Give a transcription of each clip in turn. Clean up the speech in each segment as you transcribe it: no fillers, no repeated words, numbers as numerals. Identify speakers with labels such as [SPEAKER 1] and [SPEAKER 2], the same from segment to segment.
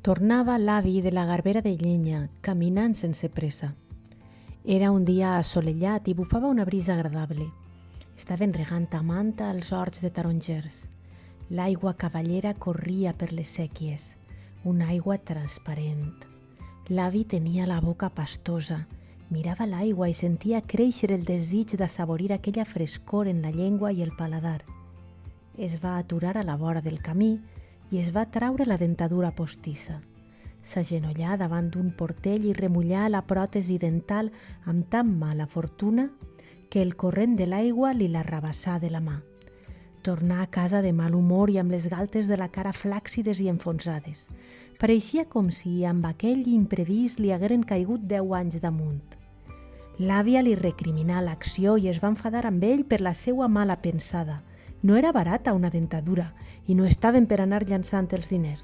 [SPEAKER 1] Tornava l'avi de la garbera de llenya, caminant sense pressa. Era un dia assolellat i bufava una brisa agradable. Estaven regant a manta els horts de tarongers. L'aigua cavallera corria per les séquies, una aigua transparent. L'avi tenia la boca pastosa, mirava l'aigua i sentia créixer el desig d'assaborir aquella frescor en la llengua i el paladar. Es va aturar a la vora del camí i es va traure la dentadura postissa. S'agenollà davant d'un portell i remullà la pròtesi dental amb tan mala fortuna que el corrent de l'aigua li l'arrabassà de la mà. Tornà a casa de mal humor i amb les galtes de la cara flàccides i enfonsades. Pareixia com si amb aquell imprevist li hagueren caigut 10 anys damunt. L'àvia li recriminà l'acció i es va enfadar amb ell per la seua mala pensada. No era barata una dentadura i no estaven per anar llançant els diners.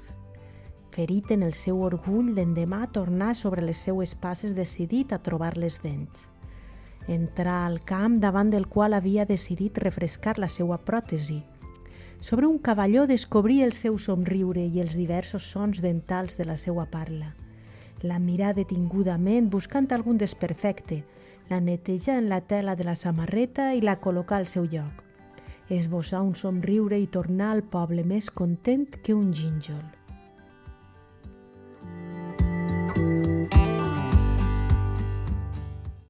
[SPEAKER 1] Ferit en el seu orgull, l'endemà tornà sobre les seues passes decidit a trobar les dents. Entrà al camp davant del qual havia decidit refrescar la seua pròtesi. Sobre un cavalló descobrí el seu somriure i els diversos sons dentals de la seua parla. La mirà detingudament buscant algun desperfecte, la netejà en la tela de la samarreta i la col·locà al seu lloc. Esbossà un somriure i tornà al poble més content que un gínjol.